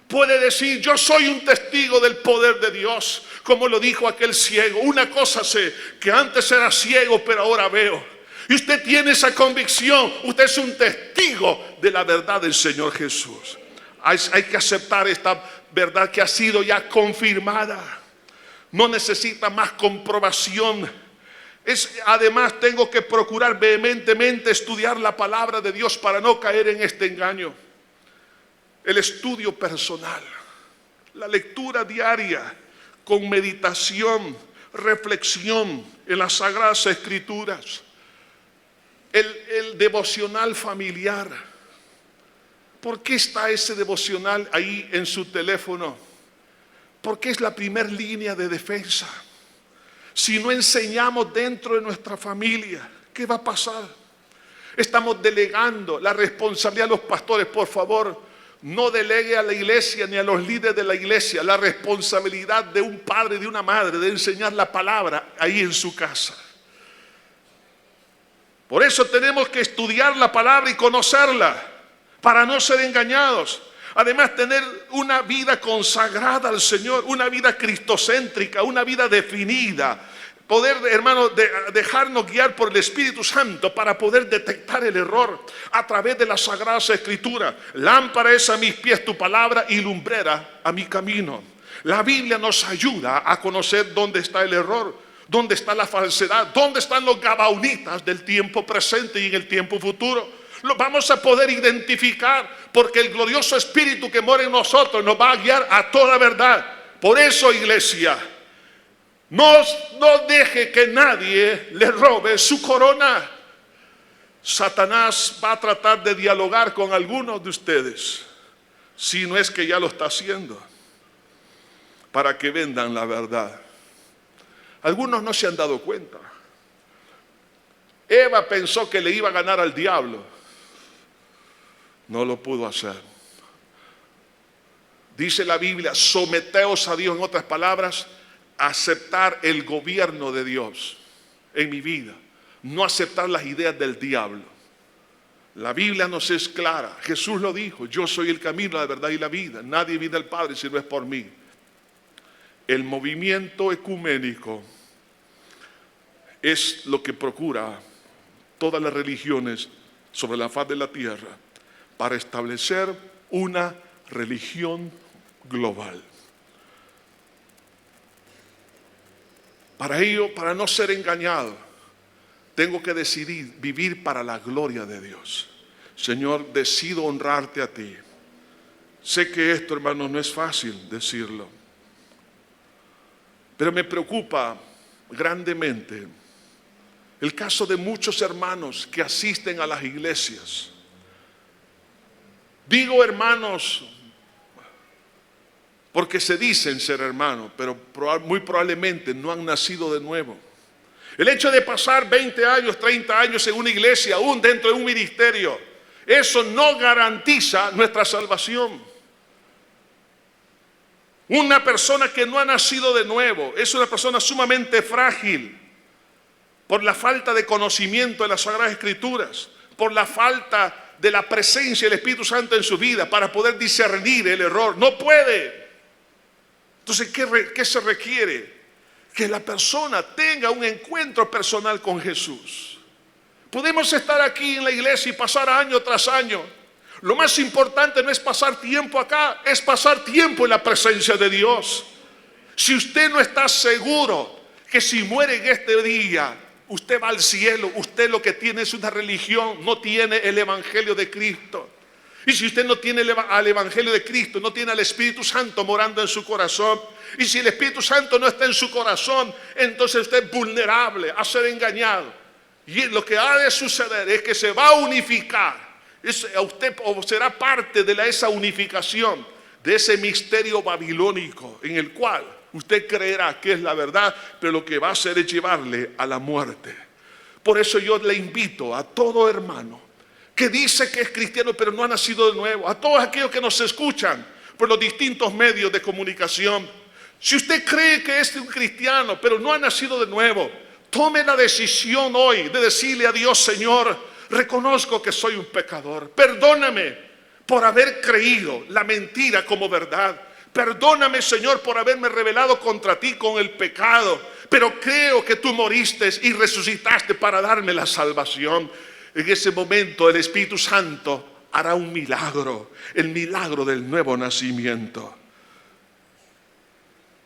puede decir: yo soy un testigo del poder de Dios, como lo dijo aquel ciego. Una cosa sé, que antes era ciego, pero ahora veo. Y usted tiene esa convicción, usted es un testigo de la verdad del Señor Jesús. Hay que aceptar esta verdad que ha sido ya confirmada. No necesita más comprobación. Además, tengo que procurar vehementemente estudiar la palabra de Dios para no caer en este engaño. El estudio personal, la lectura diaria con meditación, reflexión en las Sagradas Escrituras, el devocional familiar. ¿Por qué está ese devocional ahí en su teléfono? Porque es la primera línea de defensa. Si no enseñamos dentro de nuestra familia, ¿qué va a pasar? Estamos delegando la responsabilidad a los pastores. Por favor, no delegue a la iglesia ni a los líderes de la iglesia la responsabilidad de un padre y de una madre de enseñar la palabra ahí en su casa. Por eso tenemos que estudiar la palabra y conocerla para no ser engañados. Además, tener una vida consagrada al Señor, una vida cristocéntrica, una vida definida. Poder, hermano, dejarnos guiar por el Espíritu Santo para poder detectar el error a través de las Sagradas Escrituras. Lámpara es a mis pies tu palabra y lumbrera a mi camino. La Biblia nos ayuda a conocer dónde está el error, dónde está la falsedad, dónde están los gabaonitas del tiempo presente y en el tiempo futuro. Lo vamos a poder identificar porque el glorioso Espíritu que mora en nosotros nos va a guiar a toda verdad. Por eso, iglesia, no deje que nadie le robe su corona. Satanás va a tratar de dialogar con algunos de ustedes, si no es que ya lo está haciendo, para que vendan la verdad. Algunos no se han dado cuenta. Eva pensó que le iba a ganar al diablo. No lo pudo hacer. Dice la Biblia: someteos a Dios. En otras palabras, aceptar el gobierno de Dios en mi vida, no aceptar las ideas del diablo. La Biblia nos es clara. Jesús lo dijo: yo soy el camino, la verdad y la vida. Nadie viene al Padre si no es por mí. El movimiento ecuménico es lo que procura todas las religiones sobre la faz de la tierra, para establecer una religión global. Para ello, para no ser engañado, tengo que decidir vivir para la gloria de Dios. Señor, decido honrarte a ti. Sé que esto, hermano, no es fácil decirlo, pero me preocupa grandemente el caso de muchos hermanos que asisten a las iglesias. Digo hermanos porque se dicen ser hermanos, pero muy probablemente no han nacido de nuevo. El hecho de pasar 20 años, 30 años en una iglesia, aún dentro de un ministerio, eso no garantiza nuestra salvación. Una persona que no ha nacido de nuevo es una persona sumamente frágil por la falta de conocimiento de las Sagradas Escrituras, por la falta de la presencia del Espíritu Santo en su vida para poder discernir el error. No puede. Entonces, ¿qué se requiere? Que la persona tenga un encuentro personal con Jesús. Podemos estar aquí en la iglesia y pasar año tras año. Lo más importante no es pasar tiempo acá, es pasar tiempo en la presencia de Dios. Si usted no está seguro que si muere en este día usted va al cielo, usted lo que tiene es una religión, no tiene el Evangelio de Cristo. Y si usted no tiene al Evangelio de Cristo, no tiene al Espíritu Santo morando en su corazón, y si el Espíritu Santo no está en su corazón, entonces usted es vulnerable a ser engañado. Y lo que ha de suceder es que se va a unificar. Usted será parte de esa unificación, de ese misterio babilónico en el cual usted creerá que es la verdad, pero lo que va a hacer es llevarle a la muerte. Por eso yo le invito a todo hermano que dice que es cristiano pero no ha nacido de nuevo, a todos aquellos que nos escuchan por los distintos medios de comunicación, si usted cree que es un cristiano pero no ha nacido de nuevo, tome la decisión hoy de decirle a Dios: Señor, reconozco que soy un pecador. Perdóname por haber creído la mentira como verdad. Perdóname, Señor, por haberme rebelado contra ti con el pecado. Pero creo que tú moriste y resucitaste para darme la salvación. En ese momento el Espíritu Santo hará un milagro, el milagro del nuevo nacimiento.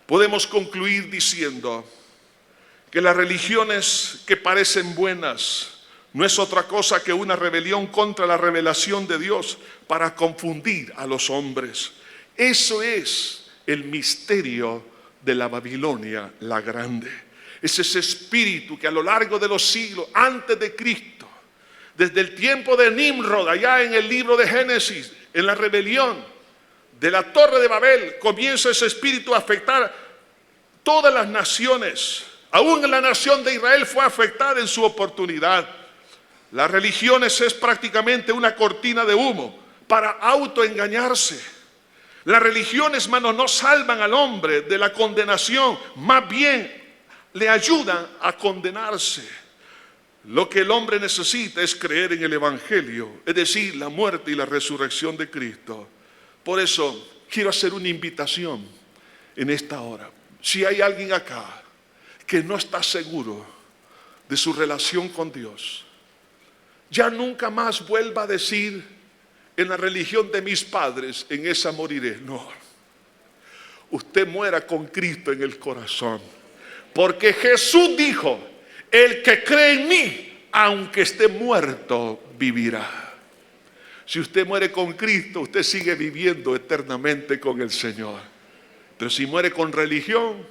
Podemos concluir diciendo que las religiones que parecen buenas no es otra cosa que una rebelión contra la revelación de Dios para confundir a los hombres. Eso es el misterio de la Babilonia la Grande. Es ese espíritu que a lo largo de los siglos, antes de Cristo, desde el tiempo de Nimrod, allá en el libro de Génesis, en la rebelión de la Torre de Babel, comienza ese espíritu a afectar todas las naciones. Aún la nación de Israel fue afectada en su oportunidad. Las religiones es prácticamente una cortina de humo para autoengañarse. Las religiones, hermanos, no salvan al hombre de la condenación, más bien le ayudan a condenarse. Lo que el hombre necesita es creer en el Evangelio, es decir, la muerte y la resurrección de Cristo. Por eso quiero hacer una invitación en esta hora. Si hay alguien acá que no está seguro de su relación con Dios, ya nunca más vuelva a decir: en la religión de mis padres, en esa moriré. No, usted muera con Cristo en el corazón, porque Jesús dijo: el que cree en mí, aunque esté muerto, vivirá. Si usted muere con Cristo, usted sigue viviendo eternamente con el Señor. Pero si muere con religión,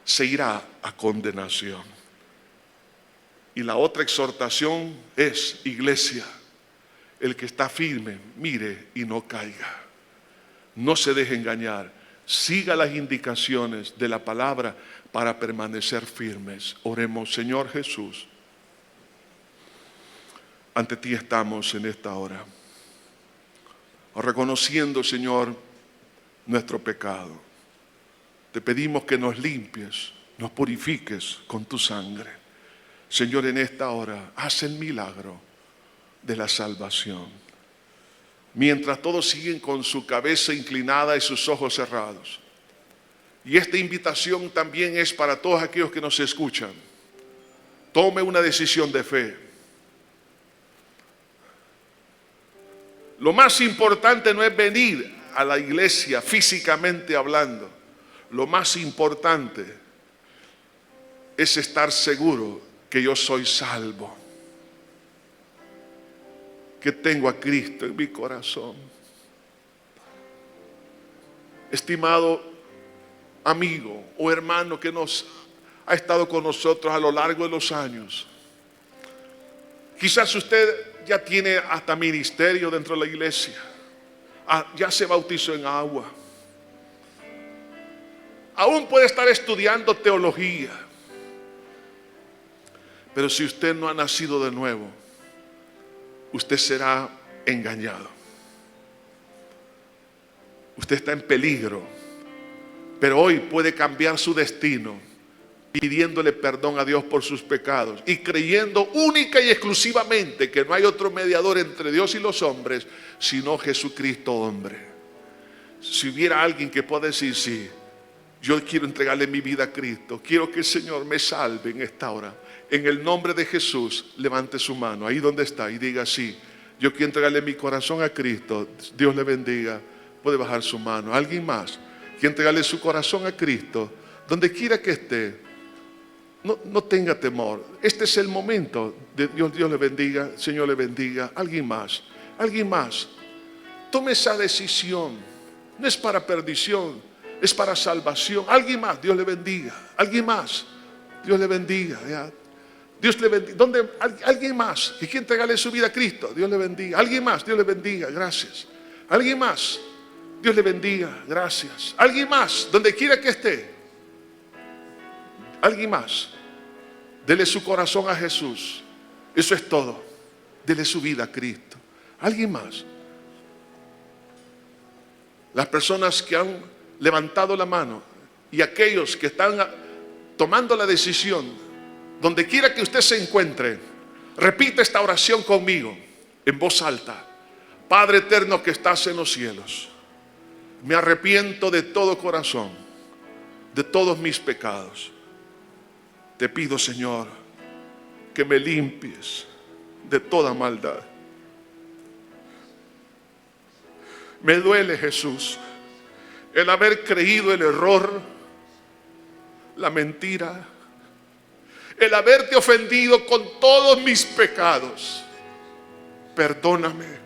se irá a condenación. Y la otra exhortación es: iglesia, el que está firme, mire y no caiga. No se deje engañar. Siga las indicaciones de la palabra para permanecer firmes. Oremos. Señor Jesús, ante ti estamos en esta hora, reconociendo, Señor, nuestro pecado. Te pedimos que nos limpies, nos purifiques con tu sangre. Señor, en esta hora, haz el milagro de la salvación. Mientras todos siguen con su cabeza inclinada y sus ojos cerrados. Y esta invitación también es para todos aquellos que nos escuchan. Tome una decisión de fe. Lo más importante no es venir a la iglesia físicamente hablando. Lo más importante es estar seguro que yo soy salvo, que tengo a Cristo en mi corazón. Estimado amigo o hermano que nos ha estado con nosotros a lo largo de los años, quizás usted ya tiene hasta ministerio dentro de la iglesia, ya se bautizó en agua, aún puede estar estudiando teología, pero si usted no ha nacido de nuevo, usted será engañado. Usted está en peligro, pero hoy puede cambiar su destino pidiéndole perdón a Dios por sus pecados y creyendo única y exclusivamente que no hay otro mediador entre Dios y los hombres sino Jesucristo hombre. Si hubiera alguien que pueda decir: sí, yo quiero entregarle mi vida a Cristo, quiero que el Señor me salve en esta hora, en el nombre de Jesús, levante su mano ahí donde está y diga: sí, yo quiero entregarle mi corazón a Cristo. Dios le bendiga. Puede bajar su mano. ¿Alguien más quiere entregarle su corazón a Cristo? Donde quiera que esté, no tenga temor. Este es el momento de Dios le bendiga, Señor le bendiga. ¿Alguien más? ¿Alguien más? Tome esa decisión. No es para perdición, es para salvación. ¿Alguien más? Dios le bendiga. ¿Alguien más? Dios le bendiga. ¿Ya? Dios le bendiga. ¿Dónde? ¿Alguien más que quiere entregarle su vida a Cristo? Dios le bendiga. ¿Alguien más? Dios le bendiga. Gracias. ¿Alguien más? Dios le bendiga. Gracias. ¿Alguien más? Donde quiera que esté. ¿Alguien más? Dele su corazón a Jesús. Eso es todo. Dele su vida a Cristo. ¿Alguien más? Las personas que han levantado la mano y aquellos que están tomando la decisión Donde quiera que usted se encuentre, repita esta oración conmigo en voz alta. Padre eterno que estás en los cielos, me arrepiento de todo corazón, de todos mis pecados. Te pido, Señor, que me limpies de toda maldad. Me duele, Jesús, el haber creído el error, la mentira, el haberte ofendido con todos mis pecados. Perdóname,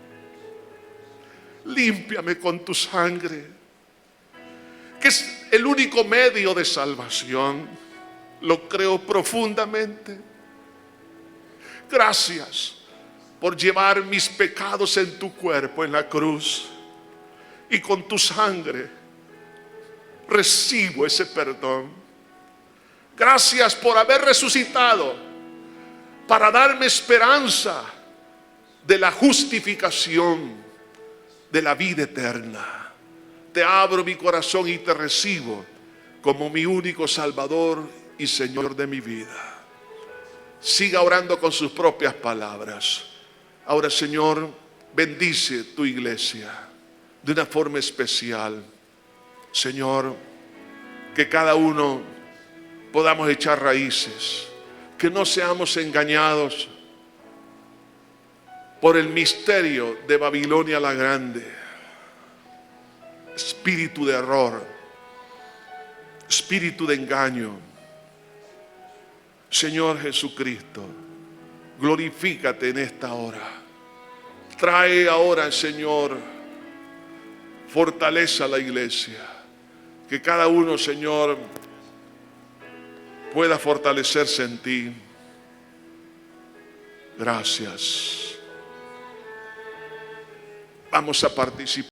límpiame con tu sangre, que es el único medio de salvación. Lo creo profundamente. Gracias por llevar mis pecados en tu cuerpo en la cruz, y con tu sangre recibo ese perdón. Gracias por haber resucitado para darme esperanza de la justificación, de la vida eterna. Te abro mi corazón y te recibo como mi único Salvador y Señor de mi vida. Siga orando con sus propias palabras. Ahora, Señor, bendice tu iglesia de una forma especial. Señor, que cada uno podamos echar raíces, que no seamos engañados por el misterio de Babilonia la Grande. Espíritu de error, espíritu de engaño. Señor Jesucristo, glorifícate en esta hora. Trae ahora, Señor, fortaleza a la iglesia. Que cada uno, Señor, pueda fortalecerse en ti. Gracias. Vamos a participar.